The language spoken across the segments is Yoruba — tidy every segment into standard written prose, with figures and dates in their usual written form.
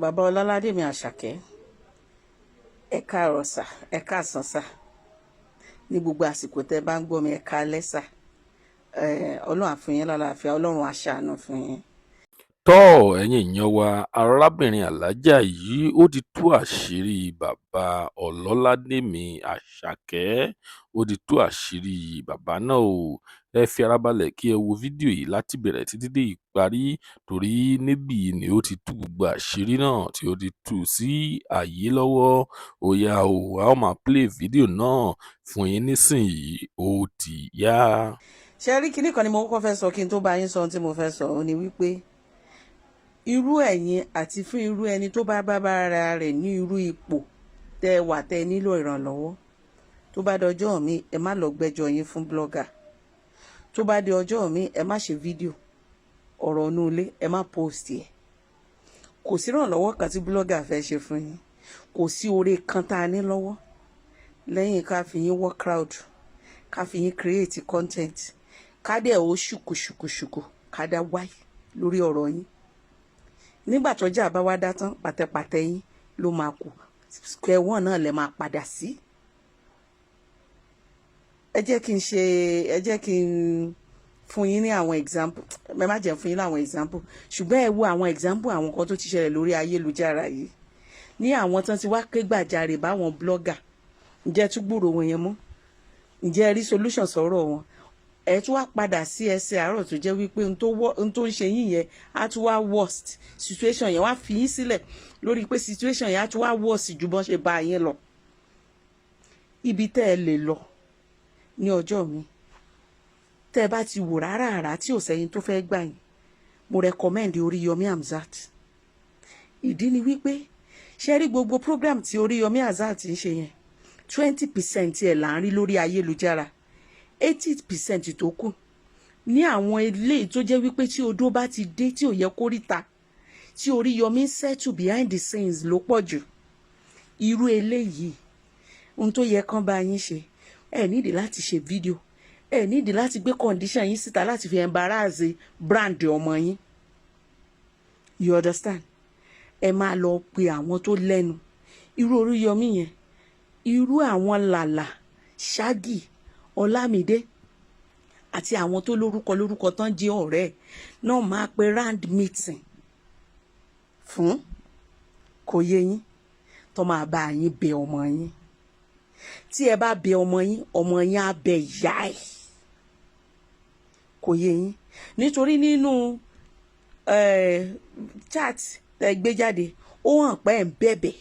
Bàbá Ọlọ́ládé mi Àṣàkẹ́, ẹ káàárọ̀ sà, ẹ káàsán sà, ní gbogbo àsìkò tẹ́ bá ń gbọ́ mi ẹ káalẹ́ sà. Ọlọ́run á fún yín lálàáfíà, Ọlọ́run á ṣàánú fún yín. tọ́ ẹ̀yin èèyàn wa arábìnrin alájà yìí ó ti tú àṣírí bàbá ọlọ́ládé mi àṣàkẹ́ ó ti tú àṣírí bàbá náà o. Ẹ fi ara balẹ̀ kí ẹ wo fídíò yìí láti bẹ̀rẹ̀ títí dé ìparí torí níbí ni ó ti tú gbogbo àṣírí náà tí ó ti tú sí ayé lọ́wọ́. Ó yá o, a ó máa play fídíò náà fún yín nísìnyí, ó ti yá. Ṣé rí kinní kan ni mo kọ́kọ́ fẹ́ sọ kí n tó bá yín sọ ohun tí mo fẹ́ sọ, ó ní wípé irú ẹ̀yin àti fún irú ẹni tó bá ara rẹ̀ ní irú ipò tẹ́ wà tẹ́ nílò ìrànlọ́wọ́, tó bá dọjọ́ mi ẹ má lọ gbẹ́jọ́ yín fún blogger, tó bá di ọjọ́ mi ẹ má ṣe fídíò ọ̀rọ̀ inú ilé ẹ má post ẹ̀. Kò sí ìrànlọ́wọ́ kan tí blogger fẹ́ ṣe fún yín, kò sí oore kan tá a ní lọ́wọ́ lẹ́yìn ká fi yín work crowd, ká fi yín create content, ká dẹ̀ ó ṣùkùṣùkùṣùkù ká dá wáyé lórí ọ̀rọ̀ yín. Nígbà tọ́jà bá wá dá tán pàtẹ́pàtẹ́ yín ló máa kù, square one náà lẹ máa padà sí. Ẹ jẹ́ kí n fún yín ní àwọn example, ẹ má jẹ́ fún yín láwọn example, ṣùgbọ́n ẹ wo àwọn example àwọn kan tó ti ṣẹlẹ̀ lórí ayélujára yìí ní àwọn tán ti wá ké gbàjarè báwọn blogger. Ǹjẹ́ tún gbúrò wọn yẹn mọ́? Ǹjẹ́ ẹ rí solution sọ̀rọ̀ wọn? Ẹ tún wá padà sí ẹsẹ̀ àárọ̀ tó jẹ́ wípé n tó ń ṣe yín yẹn á tún wá worst, situation yẹn wá fi yín sílẹ̀ lórí pé situation yẹn á tún wá worst ju bọ́n ṣe bá yín lọ. Ibi tẹ́ ẹ lè lọ ní ọjọ́ mi tẹ́ ẹ bá ti wò rárá tí ò sẹ́yìn tó fẹ́ gbà yín, mo recommend Oríyọmí Hamzat. Ìdí ni wípé ṣe rí gbogbo program tí Oríyọmí Hamzat ń ṣe yẹn 20% ẹ̀ là ń rí lórí ayélujára, 80% tó kù ní àwọn ilé tó jẹ́ wípé tí odó bá ti dé tí ò yẹ kó ríta, tí Oríyọmí settle behind the scenes ló pọ̀ jù. Irú eléyìí ohun tó yẹ kán bá yín ṣe, ẹ nídìí láti ṣe fídíò, ẹ nídìí láti gbé condition yín síta láti fi embarrass brand ọmọ yín. You understand? Ẹ máa lọ pe àwọn tó lẹ́nu, irú Oríyọmí yẹn, irú àwọn làlà Ṣágì Ọlámídé àti àwọn tó lórúkọ tán jẹ́ ọ̀rẹ́ náà máa pe round meeting fún, kò yé yín, tó máa bá yín bẹ ọmọ yín. Tí ẹ bá bẹ ọmọ yín á bẹ ìyá ẹ̀, kò yé yín. Nítorí nínú chat tẹ́ gbé jáde ó hàn pé ẹ̀ ń bẹ̀bẹ̀,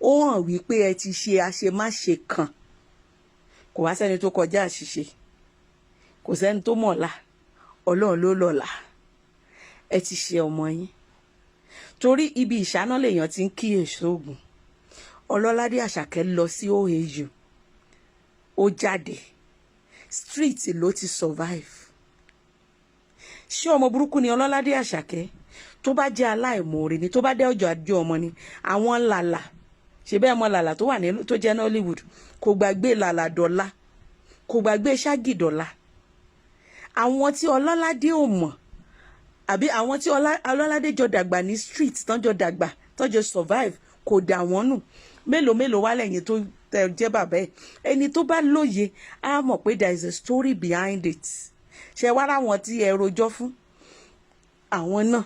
ó hàn wípé ẹ ti ṣe àṣemáṣe kan. Kò wá sẹ́ni tó kọjá àṣìṣe, kò sẹ́ni tó mọ̀la, Ọlọ́run ló lọ́la. Ẹ ti ṣe ọmọ yín torí ibi ìṣáná lèèyàn ti ń kíyèsí oògùn. Ọlọ́ládé Àṣàkẹ́ lọ sí OAU, ó jáde street ló ti survive. Ṣé ọmọ burúkú ni Ọlọ́ládé Àṣàkẹ́? Tó bá jẹ́ aláìmoore ni, tó bá dé ọjọ́ àjọ ọmọ ni, àwọn làlà ṣe bẹ́ẹ̀ mọ làlà tó wà ní tó jẹ́ ní Hollywood, kò gbàgbé làlà dọ́là, kò gbàgbé Ṣágì dọ́là. Àwọn tí Ọlọ́ládé ò mọ̀ àbí àwọn tí Ọlọ́ládé jọ dàgbà ní street tán jọ dàgbà tán jọ survive kò dà wọ́n nù. Mélòó wá lẹ́yìn tó jẹ́ bàbá ẹ̀. Ẹni tó bá lóye á mọ̀ pé there is a story behind it. Ṣé wá ráwọn tí ẹ rojọ́ fún, àwọn náà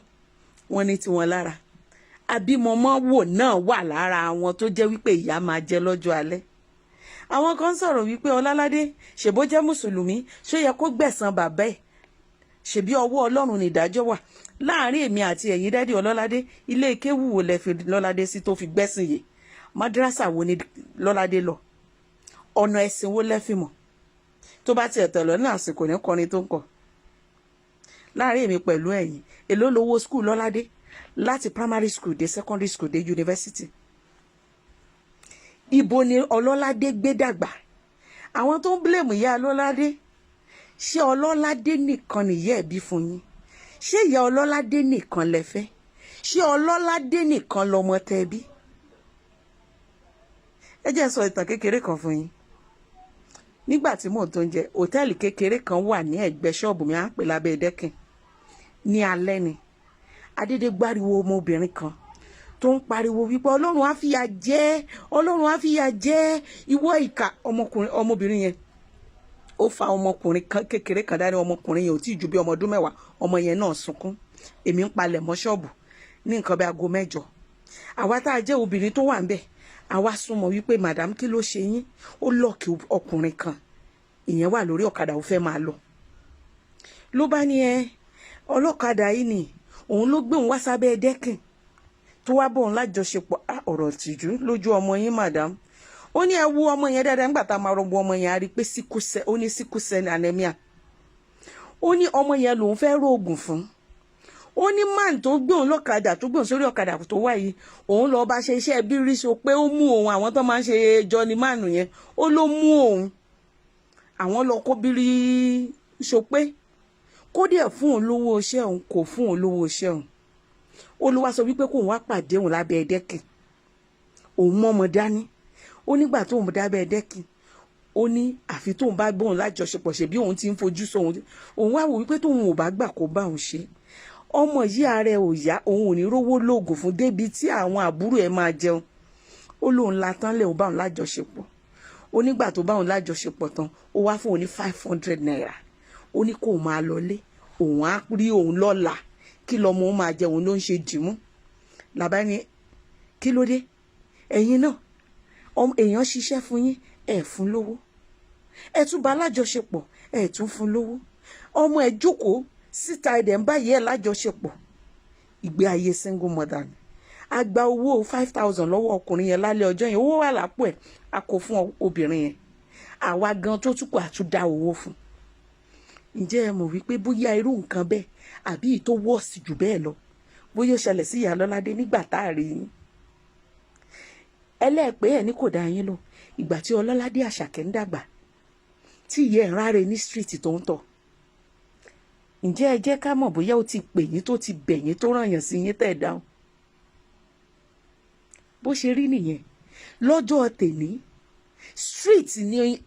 wọ́n ní tiwọn lára. Àbímọmọ wò náà wà lára àwọn tó jẹ́ wípé ìyá máa jẹ lọ́jọ́ alẹ́. Àwọn kan sọ̀rọ̀ wípé Ọlọ́ládé ṣèbó jẹ́ mùsùlùmí, ṣó yẹ kó gbẹ̀san bàbá ẹ̀? Ṣèbí ọwọ́ Ọlọ́run ni ìdájọ́ wà. Láàárín èmi àti ẹ̀yin dádì Ọlọ́ládé, ilé kéwú wo lẹ fi Lọ́ládé sí tó fi gbẹ́sìn yìí? Madrasa wo ni Lọ́ládé lọ? Ọ̀nà ẹ̀sìn wo lẹ fi mọ̀? Tó bá tiẹ̀ tẹ̀lọ́ ní àsìkò ní kọrin tó ń kọ. Láàárín èmi pẹ̀lú ẹ̀yin, èló lówó school Lọ́ládé láti primary school dé secondary school dé university? Ibo ni Ọlọ́ládé gbé dàgbà? Àwọn tó ń blame ìyá Ọlọ́ládé, ṣé Ọlọ́ládé nìkan nìyá ẹ̀ bí fún yín? Ṣé ìyá Ọlọ́ládé nìkan lẹ fẹ́? Ṣé Ọlọ́ládé nìkan lọmọ tẹ́ bí? Ẹ jẹ́ sọ ìtàn kékeré kan fún yín. Nígbà tí mò ń tó ń jẹ, hòtẹ́ẹ̀lì kékeré kan wà ní ẹ̀gbẹ́ ṣọ́ọ̀bù mi, à ń pè lábẹ́ dẹ́kìn. Ní alẹ́ ni, adédé gbáriwo ọmọbìnrin kan tó ń pariwo wípé ọlọ́run á fìyà jẹ, ọlọ́run á fìyà jẹ ìwọ ìkà. Ọmọbìnrin yẹn ó fa ọmọkùnrin kékeré kan dání. Ọmọkùnrin yẹn ò tí ì ju bí ọmọ ọdún 10. ọmọ yẹn náà sunkún. èmi ń palẹ̀ mọ́ ṣọ́ọ̀bù ní nǹkan bí aago 8. àwa tá a jẹ́ obìnrin tó wà ń bẹ̀, àwa súnmọ́ wípé madam kí ló ṣe yín? ó lọ́ọ̀kì ọkùnrin kan, ìyẹn wà lórí ọ̀kadà, ó fẹ́ máa lọ. ló bá ní ọlọ́kadà yìí ni òun ló gbé òun wá sábẹ́ dẹ́kìn tó wá bọ̀ òun lájọṣepọ̀. ọ̀rọ̀ tìjú lójú ọmọ yín madam. ó ní ẹ wo ọmọ yẹn dáadáa. nígbà tá a máa rọgbọ ọmọ yẹn, a rí i pé ó ní sickle cell anemia. ó ní ọmọ yẹn lòun fẹ́ rògùn fún. ó ní man tó gbé òun lọ́kadà, tó gbé òun sórí ọ̀kadà tó wà yìí, òun lọ bá ṣe iṣẹ́ bírí, so pé ó mú òun, àwọn tó máa ń ṣe jọni mánu yẹn, ó ló mú òun. àwọn lọ kó bírí so pé kó díẹ̀ fún òun lówó iṣẹ́ òun, kò fún òun lówó iṣẹ́ òun. ó ló wá sọ wípé kóun wá pàdé òun lábẹ́ ẹ̀dẹ́kìn. òun mọ́mọ dání. ó nígbà tóun dábẹ́ ẹ̀dẹ́kìn, ó ní àfi tóun bá gbóhùn lájọṣepọ̀, ṣe bí òun ti ń fojú sọ òun wá wò wípé tóun ò bá gbà kó bá òun ṣe. ọmọ yìí ààrẹ ò yá, òun ò ní rówó lóògùn fún débi tí àwọn àbúrò ẹ̀ máa jẹun. ó lóun la tán lẹ̀ ó bá òun lájọṣepọ̀. ó nígbà tó bá òun lájọṣepọ̀ tán, ó wá fún òun ní 500 naira. ó ní kó máa lọlé, òun á rí òun lọ́la, kí lọmọ òun máa jẹ, òun ló ń ṣe dìmú. làbá ní kí ló dé ẹ̀yin náà, èèyàn ṣiṣẹ́ fún yín, ẹ̀ fún lówó, ẹ̀ tún bá lájọṣepọ̀, ẹ̀ tún fún lówó. ọmọ ẹ̀ jókòó síta ẹ̀dẹ̀ ń báyìí ẹ̀ lájọṣepọ̀. ìgbé ayé single mother ni. a gba owó 5,000 lọ́wọ́ ọkùnrin yẹn lálẹ́ ọjọ́ yẹn, owó wà lápò ẹ̀, a kò fún obìnrin yẹn. àwa gan tó tún kù àtúndá owó fún. ǹjẹ́ ẹ mọ̀ wípé bóyá irú nǹkan bẹ́ẹ̀ àbí ìtò wọ́ọ̀sì jù bẹ́ẹ̀ lọ, bóyá ó ṣẹlẹ̀ sí ìyá Lọ́ládé nígbà tá a rí yín. ẹlẹ́ẹ̀pẹ́ ẹ̀ ní kò dá yín lọ ìgbà tí Ọlọ́ládé Àṣàkẹ́ ń dàgbà, tí ìyá ẹ̀ ń ráre ní street tó ń tọ̀. ǹjẹ́ ẹ jẹ́ ká mọ̀ bóyá ó ti pè yín, tó ti bẹ̀ yín, tó ràn yàn sí yín tẹ̀ dáhùn. bó ṣe rí nìyẹn. lọ́jọ́ tèmi street ni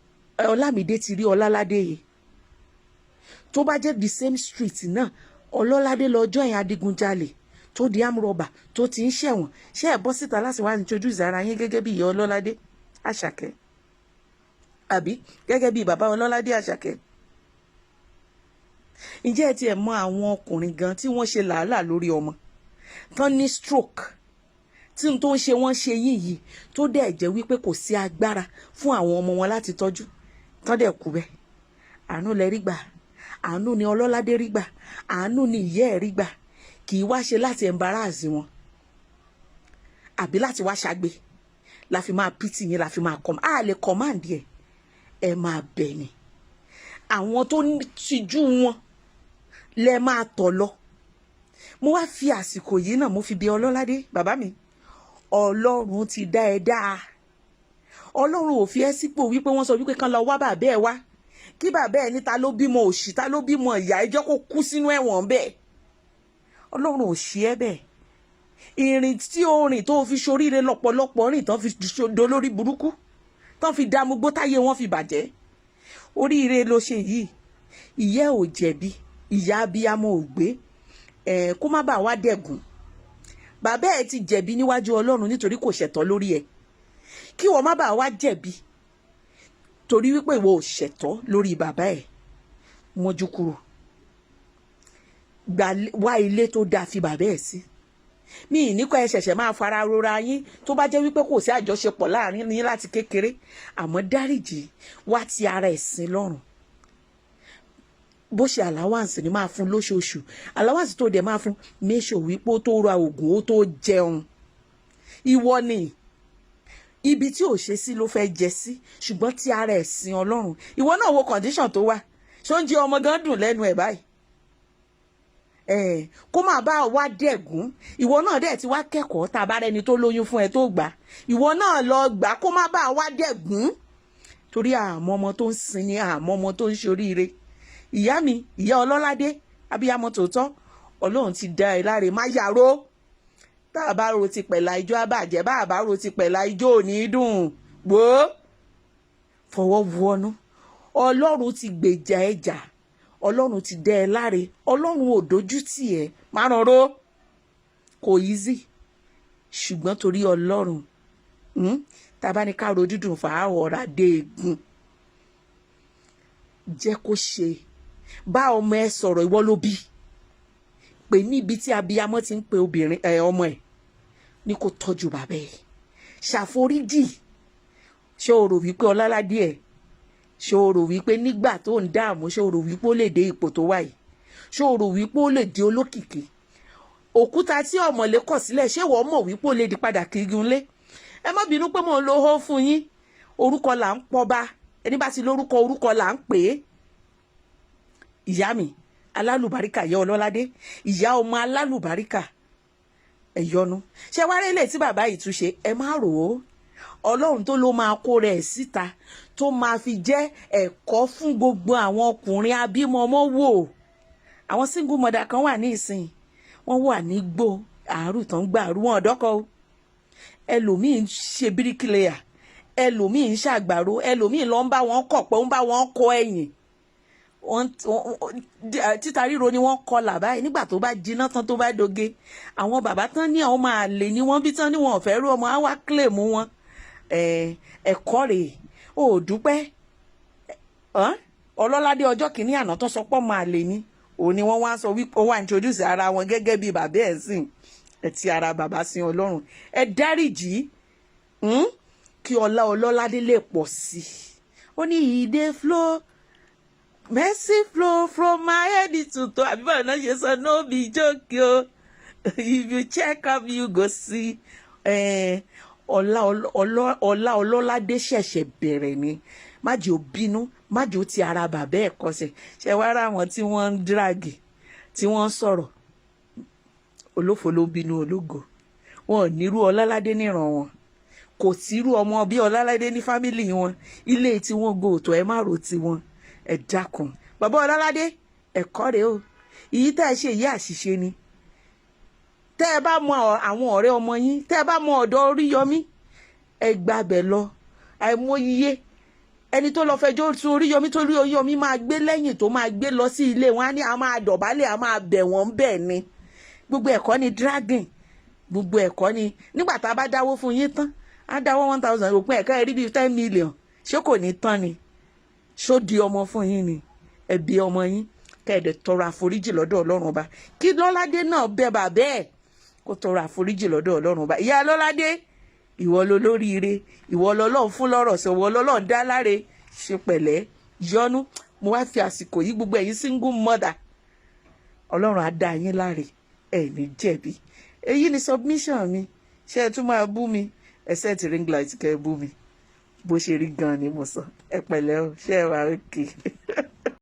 Ọlámídé ti rí Ọlọ́ládé yìí. tó bá jẹ́ the same street náà, Ọlọ́ládé lọ́jọ́ yẹn adigunjalè tó di amúrọ̀bà tó ti ń ṣẹ̀wọ̀n, ṣé ẹ̀ bọ́ síta láti wá introduce ara yín gẹ́gẹ́ bí ìyá Ọlọ́ládé Àṣàkẹ́, àbí gẹ́gẹ́ bí bàbá Ọlọ́ládé Àṣàkẹ́? ǹjẹ́ ẹ tiẹ̀ mọ àwọn ọkùnrin gan tí wọ́n ṣe làálàá lórí ọmọ, tán ní stroke, tí n tó ń ṣe wọ́n ṣe yìí tó dẹ̀ jẹ́ wípé kò sí agbára fún àwọn ọmọ wọn láti tọ́jú, tán dẹ̀ kú bẹ́ẹ̀? àánú lẹ rí gbà, àánú ni Ọlọ́ládé rí gbà, àánú ni ìyá ẹ̀ rí gbà. kì í wá ṣe láti embarrass wọn àbí láti wá ṣàgbé la fi máa pity yín, la fi máa lè command ẹ máa bẹ̀ ni. àwọn tó tijú wọn lẹ máa tọ̀ lọ. mo wá fi àsìkò yìí náà mo fi bi Ọlọ́ládé, bàbá mi, Ọlọ́run ti dá ẹ dáa. Ọlọ́run ò fi ẹ́ sípò wípé wọ́n sọ wípé kán lọ wá bàbá ẹ wá, kí bàbá ẹ ní ta ló bímọ òṣì, ta ló bímọ ìyá, ẹjọ́ kó kú sínú ẹ̀wọ̀n bẹ́ẹ̀. Ọlọ́run ò ṣe é bẹ́ẹ̀. ìrìn tí ó rìn tó fi ṣoríire lọ́pọ̀lọpọ̀ rìn tán fi dolórí burúkú, tán fi dàmúgbó táyé wọn fi bàjẹ́. oríire ló ṣe yìí. ìyá ò jẹ̀bi, ìyá abiyamọ ò gbé, kó má bàa wá dẹ̀gùn. bàbá ẹ ti jẹ̀bi níwájú Ọlọ́run nítorí kò ṣẹ̀tọ́ lórí ẹ, kí wọ́n má bàa wá jẹ̀bi torí wípé ìwọ ò ṣẹ̀tọ́ lórí bàbá ẹ. mọ́jú kúrò, wá ilé tó dáa fi bàbá ẹ sí. mi ì ní kọ́ ẹ ṣẹ̀ṣẹ̀ máa fara rora yín tó bá jẹ́ wípé kò sí àjọṣepọ̀ láàrin yín láti kékeré, àmọ́ dáríjì, wá ti ara ẹ̀sìn lọ́rùn. bó ṣe allowance ni máa fún lóṣooṣù, allowance tó dẹ̀ máa fún méṣò wípé ó tó ra oògùn, ó tó jẹun. ìwọ ni ibi tí ò ṣe sí ló fẹ́ jẹ sí, ṣùgbọ́n tí ara ẹ̀sìn Ọlọ́run. ìwọ náà wo condition tó wà, ṣó ń jẹ ọmọ gan dùn lẹ́nu ẹ̀ báyìí? kó máa bá wá dẹ̀gún. ìwọ náà dẹ̀ ti wá kẹ́kọ̀ọ́, tá a bá rẹni tó lóyún fún ẹ tó gbà, ìwọ náà lọ gbà, kó má bá wá dẹ̀gún. torí àmọ́ ọmọ tó ń sin ni, àmọ́ ọmọ tó ń ṣoríire. ìyá mi, ìyá Ọlọ́ládé abiyamọ tòótọ́, Ọlọ́run ti dá ẹ láre, má yàrá. tá a bá ro ti pẹ̀lá ijó àbàjẹ́, bá a bá ro ti pẹ̀lá ijó ò ní dùn. gbó fọwọ́ wọnú. Ọlọ́run ti gbèjà ẹjà, Ọlọ́run ti dá ẹ láre, Ọlọ́run ò dojú tì ẹ́, má rọró. kò easy, ṣùgbọ́n torí Ọlọ́run tá a bá ní ká ro dídùn fàáwọ̀ ọ̀rá dé egun jẹ́ kó ṣe bá ọmọ ẹ sọ̀rọ̀, ìwọ ló bí, pé níbi tí abiyamọ ti ń pe obìnrin ọmọ ẹ ní kó tọ́jú bàbá ẹ, ṣàforíjì. ṣé o rò wípé Ọlọ́ládé ẹ, ṣé o rò wípé nígbà tó ń dààmú, ṣé o rò wípé ó lè dé ipò tó wà yìí, ṣé o rò wípé ó lè di olókìkí? Òkúta tí ọmọlé kọ̀ sílẹ̀, ṣé wọ́n mọ̀ wípé ó lè di padà kirigun lé? Ẹ má bínú pé mò ń lo hó fún yín, orúkọ là ń pọba, ẹni bá ti lórúkọ orúkọ là ń pè é. Ìyá mi alálùbáríkà, ìyá Ọlọ́ládé, ìyá ọmọ alálùbáríkà, ẹ yọnu. ṣé wá rí ilé tí bàbá yìí tún ṣe, ẹ má rò ó. Ọlọ́run tó ló máa kó rẹ̀ síta, tó máa fi jẹ́ ẹ̀kọ́ fún gbogbo àwọn ọkùnrin abímọmọ wò. Àwọn single mother kan wà ní ìsìn, wọ́n wà ní gbó àárù tán gbà àrú wọn ọ̀dọ́kọ o. Ẹlòmíì ń ṣe bíríkìlẹ̀yà, ẹlòmíì ń ṣàgbàro, ẹlòmíì lọ ń bá wọn kọ̀ pé ń bá wọn kọ ẹ̀yìn. Títa ríro ni wọ́n kọlà báyìí nígbà tó bá jiná tán tó bá doge. Àwọn bàbá tán ní àwọn máa lè ní wọ́n bí tán ní wọn ò fẹ́ rú ọmọ á wá kílèmù wọn. Ẹ̀kọ́ rèé, ò dúpẹ́. Ọlọ́ládé ọjọ́ kìíní àná tó sọ pọ́ máa lè ní, òun ni wọ́n wá sọ wípé ó wà introduce ara wọn gẹ́gẹ́ bí bàbá ẹ̀ sìn. Ẹ ti ara bàbá sin Ọlọ́run, ẹ dáríjì kí ọlá Ọlọ́ládé lè pọ̀ sí i. Ó ní ìdè flow, mercy flow from my head to toe. Àbí báwo náà ṣe sọ, no be joke o. If you check up you go see. Ọlá Ọlọ́ládé ṣẹ̀ṣẹ̀ bẹ̀rẹ̀ ni. Má jẹ́ ó bínú, má jẹ́ ó ti ara bàbá ẹ̀ kọsẹ̀. Ṣé wá rá àwọn tí wọ́n ń díràgì, tí wọ́n ń sọ̀rọ̀, olófo ló bínú ológo. Wọn ò nírú Ọlọ́ládé níran wọn, kò sírú ọmọ bí Ọlọ́ládé ní fámìlì wọn. Ilé tí wọ́n gòtò, ẹ má rò tí wọn. Ẹ dákun bàbá Ọlọ́ládé, ẹ̀kọ́ rèé o. Èyí tẹ́ ẹ ṣe yìí àṣìṣe ni. Tẹ́ ẹ bá mọ àwọn ọ̀rẹ́ ọmọ yín, tẹ́ ẹ bá mọ ọ̀dọ̀ Oríyọmí, ẹ gbàbẹ̀ lọ. Àìmọye ẹni tó lọ fẹjọ́ sùn Oríyọmí, tó rí Oríyọmí máa gbé lẹ́yìn, tó máa gbé lọ sí ilé wọn, á ní a máa dọ̀bálẹ̀, a máa bẹ̀ wọ́n bẹ́ẹ̀ ni. Gbogbo ẹ̀kọ́ ni dragging, gbogbo ẹ̀kọ́ ni. Nígbà tá a bá dáwó fún yín tán, á dáwó 1000, òpin ẹ̀ka ẹ̀ rí bíi 10 million. Ṣé kò ní tán ni? Ṣó di ọmọ fún yín ni? Ẹ bí ọmọ yín, kẹ́ẹ̀dẹ̀ tọrọ àforíjì lọ́dọ̀ Ọlọ́run ọba. Kí Lọ́ládé náà bẹ bàbá ẹ̀ kó tọrọ àforíjì lọ́dọ̀ Ọlọ́run ọba. Ìyá Lọ́ládé, ìwọ ló lóríire, ìwọ lọ́lọ́run fún lọ́rọ̀ sọ, ìwọ lọ́lọ́run dá láre. Ṣe pẹ̀lẹ́, yọnu. Mo wá fi àsìkò yìí gbogbo ẹ̀yin single mother, Ọlọ́run á dá yín láre, ẹ̀ ní jẹ̀bi. Èyí ni submission mi. Ṣé ẹ tún máa bú mi? Ẹ set ring light kẹ́ ẹ bú mi. Bó ṣe rí gan ni mo sọ. Ẹ pẹ̀lẹ́ o, ṣé ẹ wà okay?